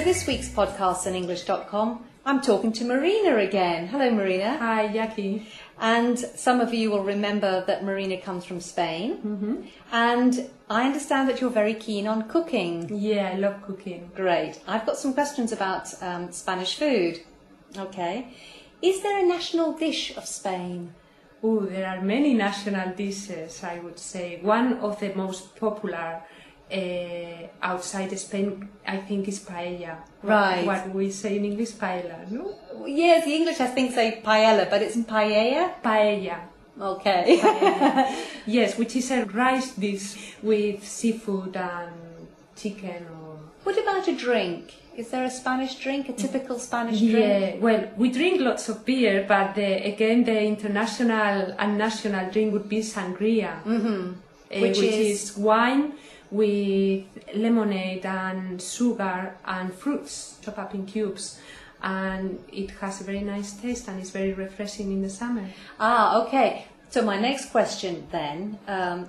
this week's podcast on English.com, I'm talking to Marina again. Hello, Marina. Hi, Jackie. And some of you will remember that Marina comes from Spain. And I understand that you're very keen on cooking. Yeah, I love cooking. Great. I've got some questions about Spanish food. Okay. Is there a national dish of Spain? Oh, there are many national dishes, I would say. One of the most popular outside Spain, I think, is paella. Right. What we say in English, paella, no? Yes, the English I think say paella, but it's paella? Paella. Okay. Paella. Yes, which is a rice dish with seafood and chicken. Or... What about a drink? Is there a Spanish drink, a typical Spanish drink? Yeah, well, we drink lots of beer, but again, the international and national drink would be sangria, which is wine with lemonade and sugar and fruits chopped up in cubes, and it has a very nice taste and it's very refreshing in the summer. Ah, okay. So my next question then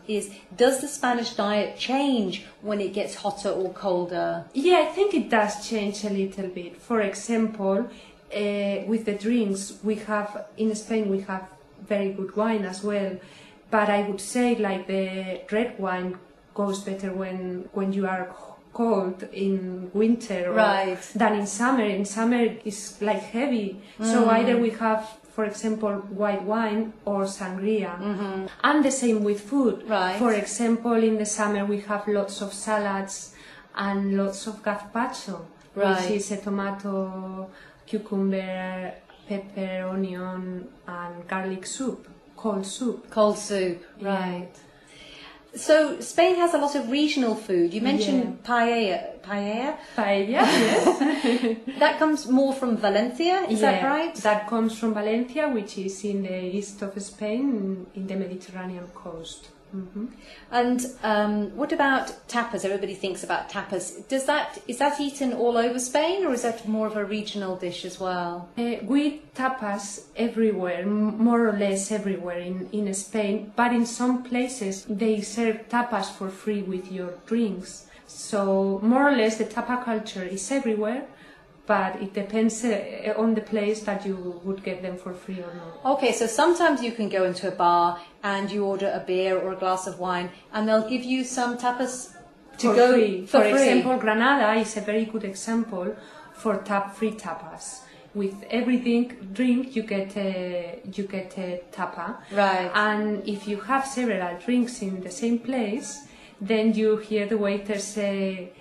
is, does the Spanish diet change when it gets hotter or colder? Yeah, I think it does change a little bit. For example, with the drinks, in Spain we have very good wine as well, but I would say like the red wine goes better when you are cold in winter than in summer. In summer it's like heavy, so either we have, for example, white wine or sangria. And the same with food. For example, in the summer we have lots of salads and lots of gazpacho, which is a tomato, cucumber, pepper, onion and garlic soup, cold soup. Cold soup, right. So Spain has a lot of regional food. You mentioned paella. Paella? Paella, yes. That comes more from Valencia, is that right? That comes from Valencia, which is in the east of Spain, in the Mediterranean coast. And what about tapas? Everybody thinks about tapas. Is that eaten all over Spain, or is that more of a regional dish as well? We eat tapas everywhere, more or less everywhere in Spain, but in some places they serve tapas for free with your drinks. So more or less the tapa culture is everywhere, but it depends on the place that you would get them for free or not. Okay, so sometimes you can go into a bar and you order a beer or a glass of wine and they'll give you some tapas to go free. For example, Granada is a very good example for free tapas. With every drink you get a tapa. Right. And if you have several drinks in the same place, then you hear the waiter say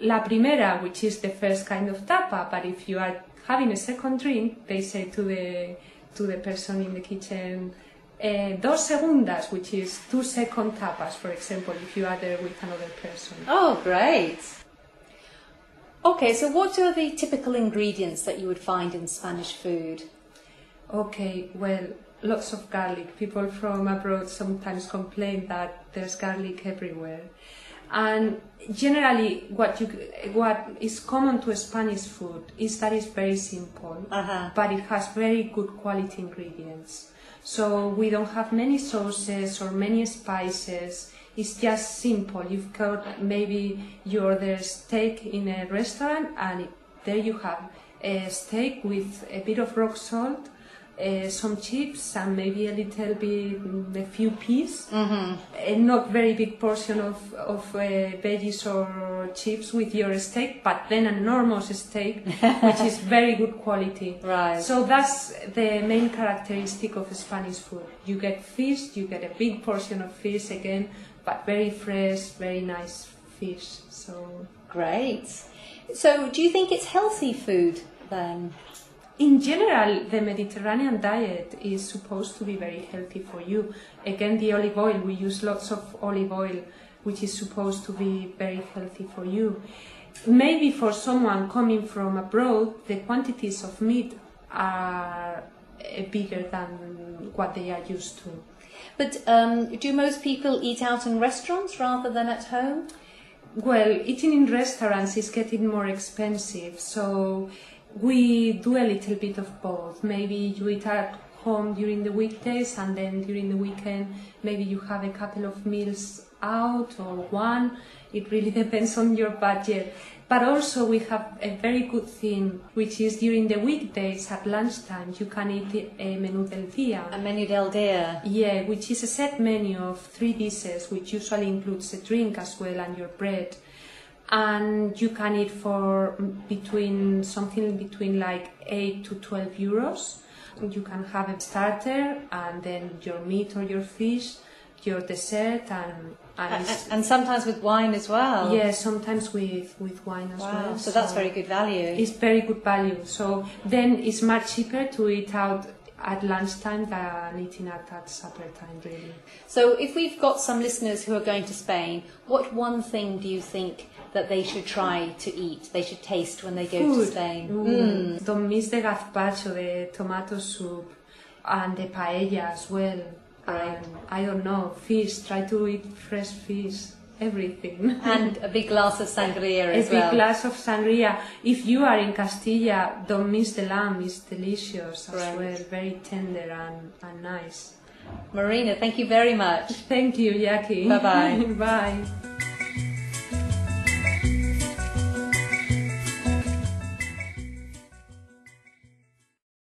La primera, which is the first kind of tapa, but if you are having a second drink, they say to the person in the kitchen, dos segundas, which is 2-second tapas, for example, if you are there with another person. Oh, great. Okay, so what are the typical ingredients that you would find in Spanish food? Okay, well, lots of garlic. People from abroad sometimes complain that there's garlic everywhere. And generally, what is common to Spanish food is that it's very simple, but it has very good quality ingredients. So we don't have many sauces or many spices. It's just simple. You've got, maybe you order steak in a restaurant, and there you have a steak with a bit of rock salt, some chips, and maybe a few peas. A not very big portion of veggies or chips with your steak, but then an enormous steak, which is very good quality. Right. So that's the main characteristic of Spanish food. You get fish, you get a big portion of fish again, but very fresh, very nice fish. So great. So do you think it's healthy food then? In general, the Mediterranean diet is supposed to be very healthy for you. Again, the olive oil, we use lots of olive oil, which is supposed to be very healthy for you. Maybe for someone coming from abroad, the quantities of meat are bigger than what they are used to. But do most people eat out in restaurants rather than at home? Well, eating in restaurants is getting more expensive, so we do a little bit of both. Maybe you eat at home during the weekdays, and then during the weekend maybe you have a couple of meals out or one. It really depends on your budget. But also we have a very good thing, which is during the weekdays at lunchtime you can eat a menú del día. A menú del día. Yeah, which is a set menu of 3 dishes, which usually includes a drink as well and your bread. And you can eat for something between like 8 to 12 euros. You can have a starter and then your meat or your fish, your dessert, and sometimes with wine as well. Yeah, sometimes with wine as well. So that's very good value. It's very good value. So then it's much cheaper to eat out at lunchtime than eating at supper time, really. So if we've got some listeners who are going to Spain, what one thing do you think that they should try to eat, they should taste when they go to Spain? Don't miss the gazpacho, the tomato soup, and the paella as well. Right. I don't know, fish, try to eat fresh fish, everything. And a big glass of sangria as well. A big glass of sangria. If you are in Castilla, don't miss the lamb, it's delicious as well, very tender and nice. Marina, thank you very much. Thank you, Jackie. Bye-bye. Bye.